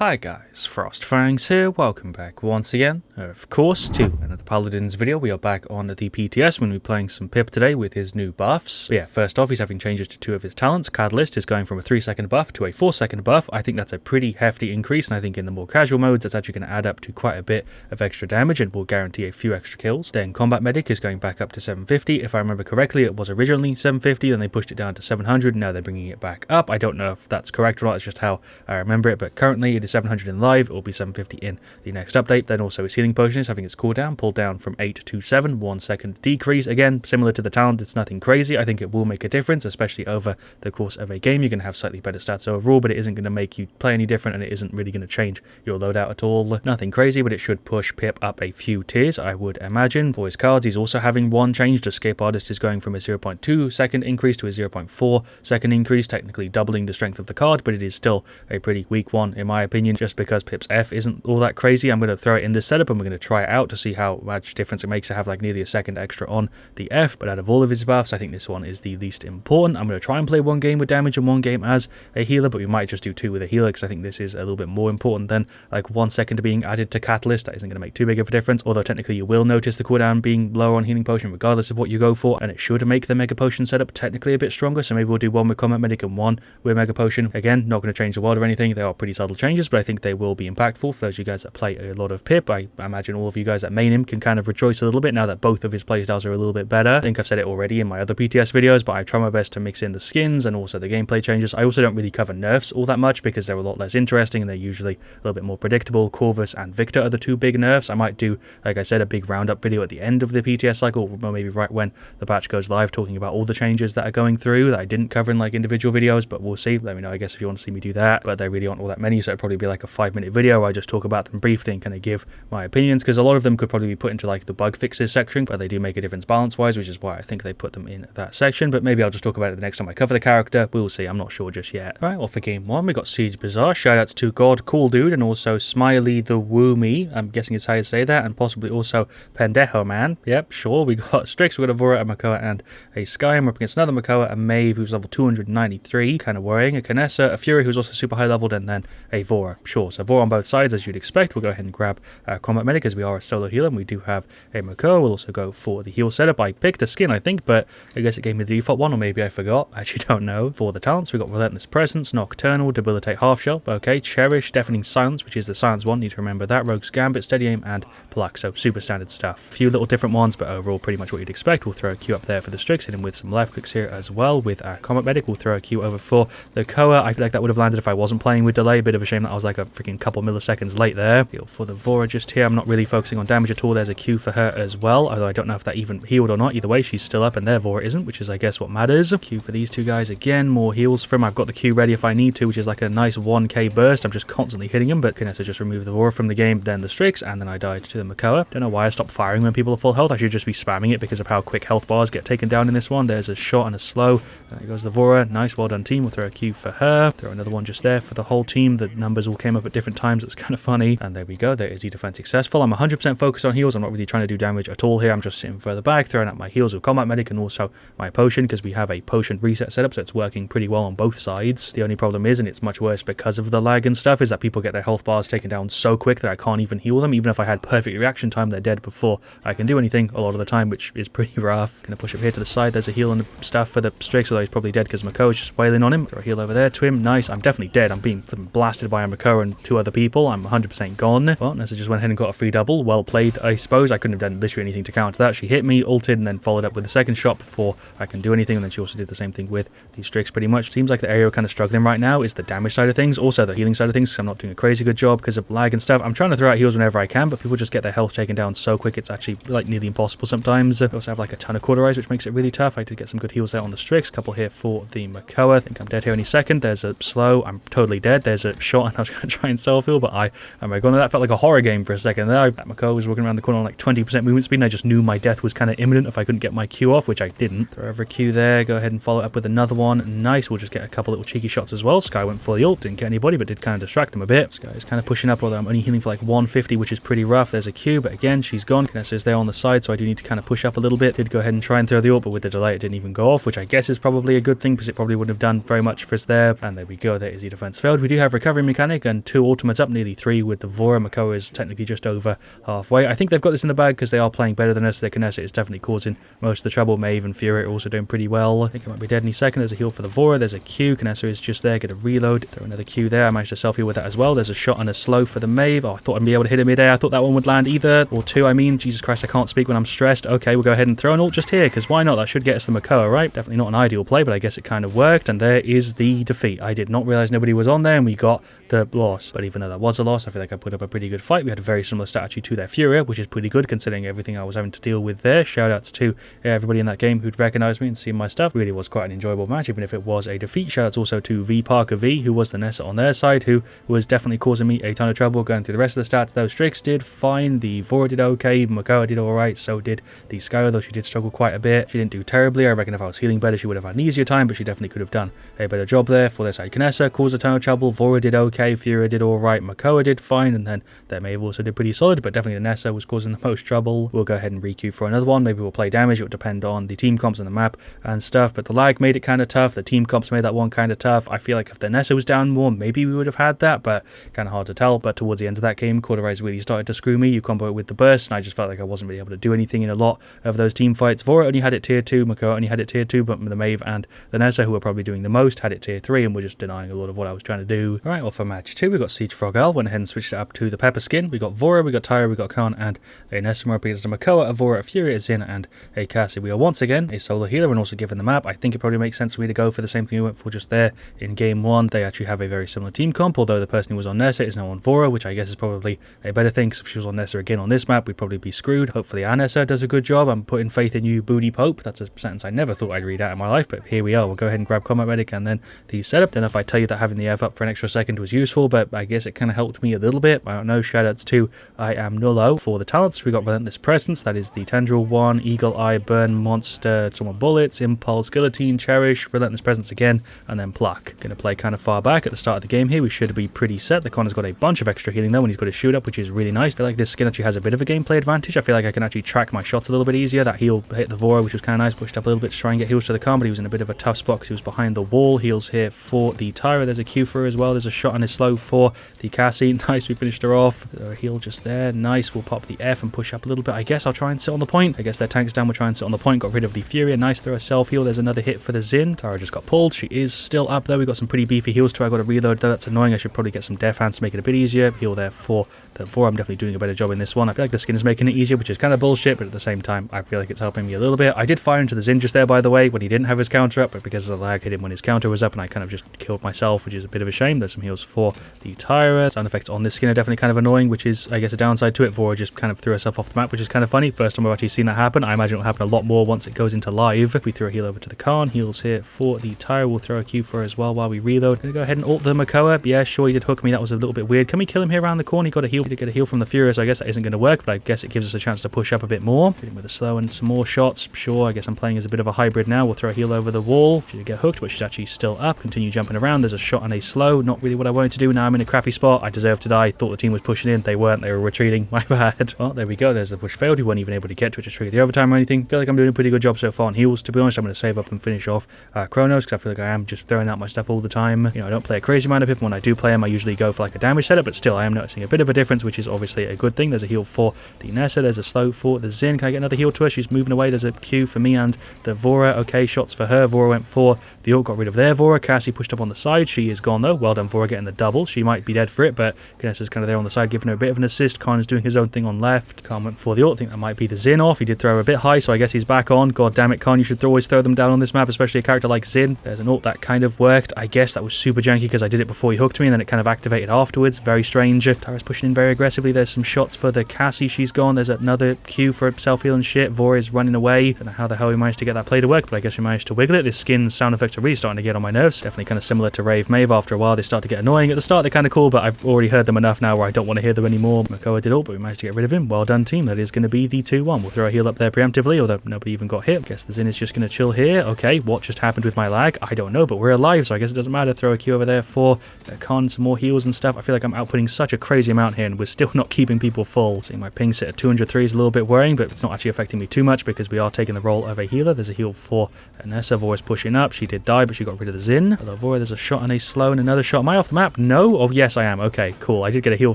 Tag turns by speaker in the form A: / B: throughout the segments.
A: Hi guys, FrostFangs here, welcome back once again, of course, to another Paladins video. We are back on the PTS when we're playing some Pip today with his new buffs. But yeah, first off, he's having changes to two of his talents. Catalyst is going from a 3-second buff to a 4-second buff. I think that's a pretty hefty increase, and I think in the more casual modes, it's actually going to add up to quite a bit of extra damage and will guarantee a few extra kills. Then Combat Medic is going back up to 750. If I remember correctly, it was originally 750, then they pushed it down to 700, and now they're bringing it back up. I don't know if that's correct or not, it's just how I remember it, but currently it is 700 in live, it will be 750 in the next update. Then also his healing potion is having its cooldown pulled down from 8 to 7, 1 second decrease. Again, similar to the talent, it's nothing crazy. I think it will make a difference, especially over the course of a game. You're going to have slightly better stats overall, but it isn't going to make you play any different, and it isn't really going to change your loadout at all. Nothing crazy, but it should push Pip up a few tiers, I would imagine. For his cards, he's also having one change. The Escape Artist is going from a 0.2 second increase to a 0.4 second increase, technically doubling the strength of the card, but it is still a pretty weak one in my opinion, just because Pip's F isn't all that crazy. I'm going to throw it in this setup and we're going to try it out to see how much difference it makes to have like nearly a second extra on the F. But out of all of his buffs, I think this one is the least important. I'm going to try and play one game with damage and one game as a healer, but we might just do two with a healer because I think this is a little bit more important than like 1 second being added to Catalyst. That isn't going to make too big of a difference, although technically you will notice the cooldown being lower on Healing Potion regardless of what you go for, and it should make the Mega Potion setup technically a bit stronger. So maybe we'll do one with Combat Medic and one with Mega Potion. Again, not going to change the world or anything. They are pretty subtle changes, but I think they will be impactful for those of you guys that play a lot of Pip. I imagine all of you guys that main him can kind of rejoice a little bit now that both of his playstyles are a little bit better. I think I've said it already in my other PTS videos, but I try my best to mix in the skins and also the gameplay changes. I also don't really cover nerfs all that much because they're a lot less interesting and they're usually a little bit more predictable. Corvus and Victor are the two big nerfs. I might do, like I said, a big roundup video at the end of the PTS cycle, or maybe right when the patch goes live, talking about all the changes that are going through that I didn't cover in like individual videos, but we'll see. Let me know, I guess, if you want to see me do that, but they really aren't all that many, so it'd probably be like a 5-minute video where I just talk about them briefly and kind of give my opinions, because a lot of them could probably be put into like the bug fixes section, but they do make a difference balance wise, which is why I think they put them in that section. But maybe I'll just talk about it the next time I cover the character. We'll see, I'm not sure just yet. Alright, well, for game 1 we got Siege Bazaar. Shoutouts to God Cool Dude and also Smiley the Woomy, I'm guessing it's how you say that, and possibly also Pendejo Man. Yep, sure. We got Strix, we got a Vora, a Makoa, and a Sky. I'm up against another Makoa, a Maeve who's level 293, kind of worrying, a Canessa, a Fury who's also super high leveled, and then a Vora. Sure, so Vora on both sides as you'd expect. We'll go ahead and grab Combat Medic as we are a solo healer, and we do have a Makoa. We'll also go for the heal setup. I picked a skin, I think, but I guess it gave me the default one, or maybe I forgot. I actually don't know. For the talents, we got Relentless Presence, Nocturnal, Debilitate Half Shell, okay, Cherish, Deafening Silence, which is the Silence one, need to remember that, Rogue's Gambit, Steady Aim, and Pluck, so super standard stuff. A few little different ones, but overall pretty much what you'd expect. We'll throw a Q up there for the Strix, hit him with some left clicks here as well. With our Combat Medic, we'll throw a Q over for the Koa. I feel like that would have landed if I wasn't playing with delay. Bit of a shame that I was like a freaking couple milliseconds late there. Heal for the Vora just here. I'm not really focusing on damage at all. There's a Q for her as well, although I don't know if that even healed or not. Either way, she's still up and their Vora isn't, which is I guess what matters. Q for these two guys again. More heals from. I've got the Q ready if I need to, which is like a nice 1k burst. I'm just constantly hitting him, but Canessa just removed the Vora from the game, then the Strix, and then I died to the Makoa. Don't know why I stopped firing when people are full health. I should just be spamming it because of how quick health bars get taken down in this one. There's a shot and a slow. There goes the Vora. Nice, well done team. We'll throw a Q for her. Throw another one just there for the whole team. The numbers all came up at different times. It's kind of funny. And there we go. There is the defense successful. I'm 100% focused on heals. I'm not really trying to do damage at all here. I'm just sitting further back, throwing out my heals with Combat Medic and also my potion, because we have a potion reset setup, so it's working pretty well on both sides. The only problem is, and it's much worse because of the lag and stuff, is that people get their health bars taken down so quick that I can't even heal them. Even if I had perfect reaction time, they're dead before I can do anything a lot of the time, which is pretty rough. Gonna push up here to the side. There's a heal and stuff for the Strix, although he's probably dead because Makoa is just wailing on him. Throw a heal over there to him. Nice. I'm definitely dead. I'm being blasted by a Makoa and two other people. I'm 100% gone. Well, Nessa just went ahead and got a free double. Well played, I suppose. I couldn't have done literally anything to counter that. She hit me, ulted, and then followed up with a second shot before I can do anything. And then she also did the same thing with the Strix pretty much. Seems like the area we're kind of struggling right now is the damage side of things. Also the healing side of things, because I'm not doing a crazy good job because of lag and stuff. I'm trying to throw out heals whenever I can, but people just get their health taken down so quick it's actually like nearly impossible sometimes. We also have like a ton of cauterize, which makes it really tough. I did get some good heals there on the Strix. Couple here for the Makoa. I think I'm dead here any second. There's a slow. I'm totally dead. There's a shot, and I was going to try and self heal, but I am going to. That felt like a horror game for a second second there. That Mako was walking around the corner on like 20% movement speed, and I just knew my death was kind of imminent if I couldn't get my Q off, which I didn't. Throw over a Q there, go ahead and follow it up with another one. Nice, we'll just get a couple little cheeky shots as well. Skye went for the ult, didn't get anybody, but did kind of distract him a bit. Skye is kind of pushing up, although I'm only healing for like 150, which is pretty rough. There's a Q, but again, she's gone. Kinessa is there on the side, so I do need to kind of push up a little bit. Did go ahead and try and throw the ult, but with the delay, it didn't even go off, which I guess is probably a good thing, because it probably wouldn't have done very much for us there. And there we go, there is the defense failed. We do have recovery mechanic and 2 ultimates up, nearly 3 with the Vora. Mako is technically just over halfway. I think they've got this in the bag because they are playing better than us. Their Kinessa is definitely causing most of the trouble. Maeve and Fury are also doing pretty well. I think it might be dead any second. There's a heal for the Vora. There's a Q. Kinessa is just there. Get a reload. Throw another Q there. I managed to self-heal with that as well. There's a shot and a slow for the Maeve. Oh, I thought I'd be able to hit it mid-air. I thought that one would land either, or 2, I mean. Jesus Christ, I can't speak when I'm stressed. Okay, we'll go ahead and throw an ult just here, because why not? That should get us the Makoa, right? Definitely not an ideal play, but I guess it kind of worked, and there is the defeat. I did not realize nobody was on there, and we got the loss. But even though that was a loss, I feel like I put up a pretty good fight. We had a very similar stat actually to their Furia, which is pretty good considering everything I was having to deal with there. Shoutouts to everybody in that game who'd recognized me and seen my stuff. Really was quite an enjoyable match, even if it was a defeat. Shoutouts also to V Parker V, who was the Nessa on their side, who was definitely causing me a ton of trouble. Going through the rest of the stats, though, Strix did fine, the Vora did okay, Makoa did alright, so did the Skye, though she did struggle quite a bit. She didn't do terribly. I reckon if I was healing better, she would have had an easier time, but she definitely could have done a better job there. For their side, Kinessa caused a ton of trouble, Vora did okay, Furia did alright, Makoa did fine, and then their Maeve also did pretty solid, but definitely the Nessa was causing the most trouble. We'll go ahead and re-queue for another one. Maybe we'll play damage. It would depend on the team comps and the map and stuff, but the lag made it kind of tough. The team comps made that one kind of tough. I feel like if the Nessa was down more, maybe we would have had that, but kind of hard to tell. But towards the end of that game, Hi-Rez really started to screw me. You combo it with the burst, and I just felt like I wasn't really able to do anything in a lot of those team fights. Vora only had it tier 2, Makoa only had it tier 2, but the Maeve and the Nessa, who were probably doing the most, had it tier 3, and were just denying a lot of what I was trying to do. Alright, well, for match 2, we got Siege Frogale. Went ahead and switched it up to the Pepper skin. We got Vora, we got Tyra, we got Khan, and a Nessa up against a Makoa, a Vora, a Fury, a Zin, and a Cassie. We are once again a solo healer, and also given the map, I think it probably makes sense for me to go for the same thing we went for just there in game 1. They actually have a very similar team comp, although the person who was on Nessa is now on Vora, which I guess is probably a better thing, because if she was on Nessa again on this map, we'd probably be screwed. Hopefully our Nessa does a good job. I'm putting faith in you, Booty Pope. That's a sentence I never thought I'd read out in my life, but here we are. We'll go ahead and grab Combat Medic and then the setup. Don't know if I tell you that having the F up for an extra second was useful, but I guess it kind of helped me a little bit. I don't know. Shoutouts to I Am Nullo. For the talents, we got Relentless Presence, that is the Tendril one, Eagle Eye, Burn, Monster, Some Bullets, Impulse, Guillotine, Cherish, Relentless Presence again, and then Pluck. Gonna play kind of far back at the start of the game here. We should be pretty set. The Connor's got a bunch of extra healing though when he's got his shoot up, which is really nice. I feel like this skin actually has a bit of a gameplay advantage. I feel like I can actually track my shots a little bit easier. That heal hit the Vora, which was kind of nice. Pushed up a little bit to try and get heals to the Khan, but he was in a bit of a tough spot because he was behind the wall. Heals here for the Tyra. There's a Q for her as well. There's a shot on his slow for the Cassie. Nice, we finished her off. A heal just there. Nice, we'll pop the F and push up a little bit. I guess I'll try and sit on the point. I guess their tank's down. We'll try and sit on the point. Got rid of the Fury. Nice, throw a self-heal. There's another hit for the Zin. Tyra just got pulled. She is still up there. We got some pretty beefy heals too. I got to reload though. That's annoying. I should probably get some Death Hands to make it a bit easier. Heal there for the Vora. I'm definitely doing a better job in this one. I feel like the skin is making it easier, which is kind of bullshit, but at the same time, I feel like it's helping me a little bit. I did fire into the Zin just there, by the way, when he didn't have his counter up, but because of the lag, hit him when his counter was up, and I kind of just killed myself, which is a bit of a shame. There's some heals for the Tyra. Sound effects on this skin are definitely kind of annoying, which is, I guess, a downside to it. Vora just kind of threw herself off the map, which is kind of funny. First time I've actually seen that happen. I imagine it'll happen a lot more once it goes into live. If we throw a heal over to the Khan, heals here for the Tyra. We'll throw a Q for her as well while we reload. Gonna go ahead and ult the Makoa. Yeah, sure, he did hook me. That was a little bit weird. Can we kill him here around the corner? He got a heal. He did get a heal from the Fury, so I guess that isn't going to work, but I guess it gives us a chance to push up a bit more. Hit him with a slow and some more shots. Sure, I guess I'm playing as a bit of a hybrid now. We'll throw a heal over the wall. She did get hooked, but she's actually still up. Continue jumping around. There's a shot and a slow. Not really what I wanted to do. Now I'm in a crappy spot. I deserve to die. Thought the team was pushing in. They weren't. They were retreating. My bad. Well, there we go. There's the push failed. We weren't even able to get to it to trigger the overtime or anything. Feel like I'm doing a pretty good job so far on heals. To be honest, I'm going to save up and finish off Chronos, because I feel like I am just throwing out my stuff all the time. You know, I don't play a crazy amount of him. When I do play him, I usually go for like a damage setup, but still I am noticing a bit of a difference, which is obviously a good thing. There's a heal for the Nessa. There's a slow for the Zin. Can I get another heal to her? She's moving away. There's a Q for me and the Vora. Okay, shots for her. Vora went for the ult, got rid of their Vora. Cassie pushed up on the side. She is gone though. Well done, Vora, getting the double. She might be dead for it, but Kinessa's kind of there on the side, giving her a bit of an assist. Khan is doing his own thing on left. Khan went for the ult. I think that might be the Zin off. He did throw her a bit high, so I guess he's back on. God damn it, Khan, you should always throw them down on this map, especially a character like Zin. There's an ult that kind of worked. I guess that was super janky because I did it before he hooked me, and then it kind of activated afterwards. Very strange. Tyra's pushing in very aggressively. There's some shots for the Cassie. She's gone. There's another Q for self-heal and shit. Vora is running away. Don't know how the hell we managed to get that play to work, but I guess we managed to wiggle it. This skin sound effects are really starting to get on my nerves. Definitely kind of similar to Rave Maeve. After a while, they start to get annoying. At the start, they're kind of cool, but I've already heard them enough now where I don't want to hear them anymore. Makoa did all, but we managed to get rid of him. Well done, team. That is going to be the 2-1. We'll throw a heal up there preemptively, although nobody even got hit. I guess the Zin is just going to chill here. Okay, what just happened with my lag? I don't know, but we're alive, so I guess it doesn't matter. Throw a Q over there for the Khan, some more heals and stuff. I feel like I'm outputting such a crazy amount here, and we're still not keeping people full. Seeing my ping sit at 203 is a little bit worrying, but it's not actually affecting me too much because we are taking the role of a healer. There's a heal for Nessa. Vora's pushing up. She did die, but she got rid of the Zin. Hello, Vora. There's a shot and a slow and another shot. Am I off the map? No? Oh, yes, I am. Okay, cool. I did get a heal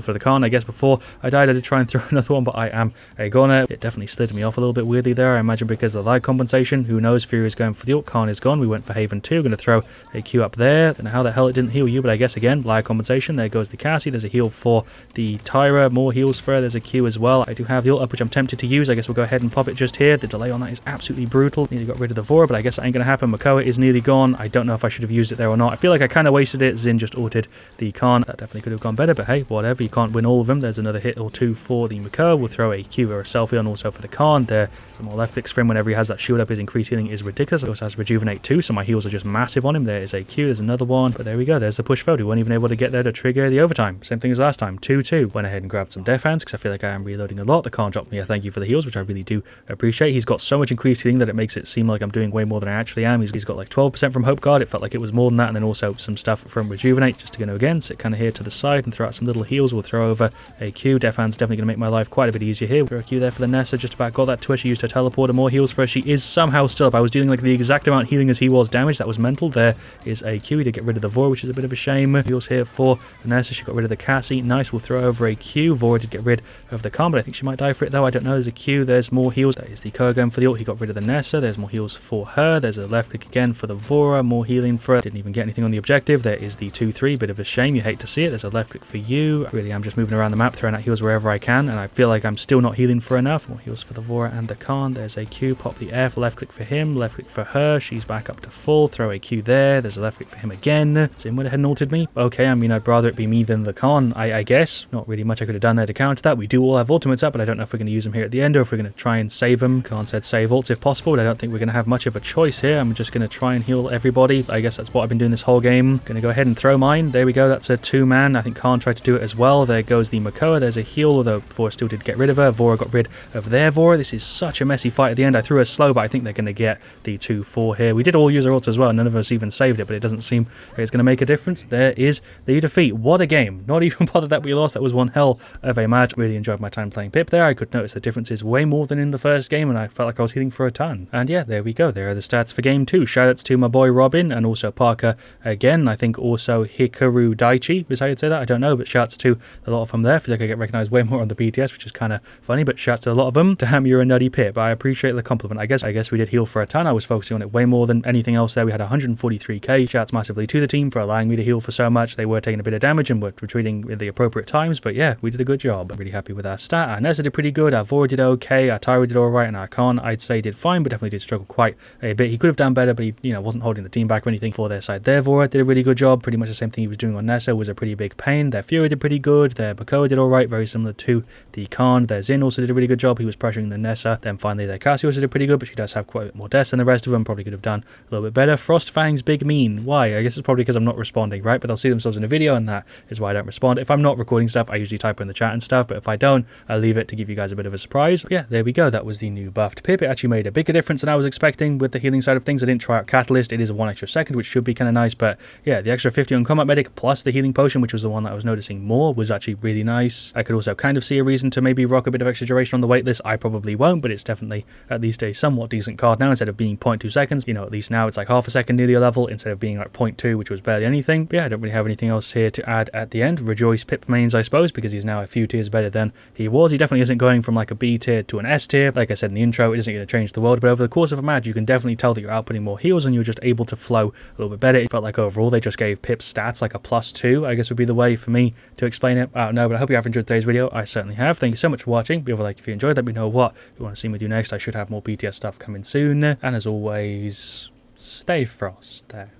A: for the Khan. I guess before I died, I did try and throw another one, but I am a goner. It definitely slid me off a little bit weirdly there. I imagine because of the lag compensation. Who knows? Fury is going for the ult. Khan is gone. We went for Haven 2. Going to throw a Q up there. Don't know how the hell it didn't heal you, but I guess again, lag compensation. There goes the Cassie. There's a heal for the Tyra. More heals for her. There's a Q as well. I do have the ult up, which I'm tempted to use. I guess we'll go ahead and pop it just here. The delay on that is absolutely brutal. Nearly got rid of the Vora, but I guess that ain't going to happen. Makoa is nearly gone. I don't know if I should have used it there or not. I feel like I kind of wasted it. Zin just ulted the Khan. That definitely could have gone better, but hey, whatever. You can't win all of them. There's another hit or two for the Makoa. We'll throw a Q or a selfie on also for the Khan. There, some more left clicks for him whenever he has that shield up. His increased healing is ridiculous. He also has Rejuvenate too, so my heals are just massive on him. There is a Q. There's another one, but there we go. There's the push forward. We weren't even able to get there to trigger the overtime. Same thing as last time. 2-2. Went ahead and grabbed some Death Hands because I feel like I am reloading a lot. The Khan dropped me a thank you for the heals, which I really do appreciate. He's got so much increased healing that it makes it seem like I'm doing way more than I actually am. He's got like 12% from Hope Guard. It felt like it was more than that, and then also some stuff from Rejuvenate. Just to go again, sit kind of here to the side and throw out some little heals. We'll throw over a Q. Death Hand's definitely going to make my life quite a bit easier here. Throw a Q there for the Nessa. Just about got that to her. She used her teleporter. More heals for her. She is somehow still up. I was dealing like the exact amount of healing as he was damage. That was mental. There is a Q. He did get rid of the Vora, which is a bit of a shame. Heals here for Nessa. She got rid of the Cassie. Nice. We'll throw over a Q. Vora did get rid of the Khan, but I think she might die for it though. I don't know. There's a Q. There's more heals. That is the Koa going for the ult. He got rid of the Nessa. There's more heals for her. There's a left click again for the Vora. More healing for her. Didn't even get anything on the objective. There is the 2-3. Bit of a shame. You hate to see it. There's a left click for you. Really, I'm just moving around the map, throwing out heals wherever I can, and I feel like I'm still not healing for enough. More heals for the Vora and the Khan. There's a Q. Pop the F. Left click for him. Left click for her. She's back up to full. Throw a Q there. There's a left click for him again. Zin went ahead and ulted me. Okay, I mean, I'd rather it be me than the Khan, I guess. Not really much I could have done there to counter that. We do all have ultimates up, but I don't know if we're going to use them here at the end or if we're going to try and save them. Khan said save ults if possible, but I don't think we're going to have much of a choice here. I'm just going to try and heal everybody. I guess that's what I've been doing this whole game. Going to go ahead and throw mine. There we go. That's a 2-man. I think Khan tried to do it as well. There goes the Makoa. There's a heal, although Vora still did get rid of her. Vora got rid of their Vora. This is such a messy fight at the end. I threw a slow, but I think they're going to get the 2-4 here. We did all use our ults as well. None of us even saved it, but it doesn't seem like it's going to make a difference. There is the defeat. What a game. Not even bothered that we lost. That was one hell of a match. Really enjoyed my time playing Pip there. I could notice the differences way more than in the first game, and I felt like I was healing for a ton. And yeah, there we go. There are the stats for game 2. Shoutouts to my boy Robin and also Parker again. I think also Hikaru Daichi is how you'd say that. I don't know, but shouts to a lot of them there. I feel like I get recognized way more on the PTS, which is kind of funny, but shouts to a lot of them. Damn, you're a nutty Pip. I appreciate the compliment. I guess we did heal for a ton. I was focusing on it way more than anything else there. We had 143k. Shouts massively to the team for allowing me to heal for so much. They were taking a bit of damage and were retreating at the appropriate times, but yeah, we did a good job. I'm really happy with our stat. Our Nessa did pretty good. Our Vora did okay. Our Tyra did alright, and our Khan, I'd say, did fine, but definitely did struggle quite a bit. He could have done better, but he, wasn't holding the team back or anything for their side. Their Vora did a really good job. Pretty much the same thing he was doing on Nessa was a pretty big pain. Their Fury did pretty good. Their Makoa did alright, very similar to the Khan. Their Zin also did a really good job. He was pressuring the Nessa. Then finally their Cassie also did pretty good, but she does have quite a bit more deaths than the rest of them. Probably could have done a little bit better. FrostFangs big mean. Why? I guess it's probably because I'm not responding, right? But they'll see themselves in a video, and that is why I don't respond. If I'm not recording stuff, I usually type in the chat and stuff, but if I don't, I'll leave it to give you guys a bit of a surprise. But yeah, there we go. That was the new buffed Pip. It actually made a bigger difference than I was expecting with the healing side of things. I didn't try out Catalyst. It is a 1 extra second, which should be kind of nice, but yeah, the extra 50 on Combat Medic plus the healing potion, which was the one that I was noticing more, was actually really nice. I could also kind of see a reason to maybe rock a bit of extra duration on the waitlist. I probably won't, but it's definitely at least a somewhat decent card now. Instead of being 0.2 seconds, at least now it's like half a second near the level instead of being like 0.2, which was barely anything. But yeah, I don't really have anything else here to add at the end. Rejoice Pip mains, I suppose, because he's now a few tiers better than he was. He definitely isn't going from like a B tier to an S tier. Like I said in the intro, it isn't going to change the world, but over the course of a match, you can definitely tell that you're outputting more heals and you're just able to flow a little bit better. It felt like overall they just gave Pip's stats like a +2, I guess would be the way for me to explain it. I don't know, but I hope you have enjoyed today's video. I certainly have. Thank you so much for watching. Leave a like if you enjoyed. Let me know what you want to see me do next. I should have more PTS stuff coming soon. And as always, stay frost there.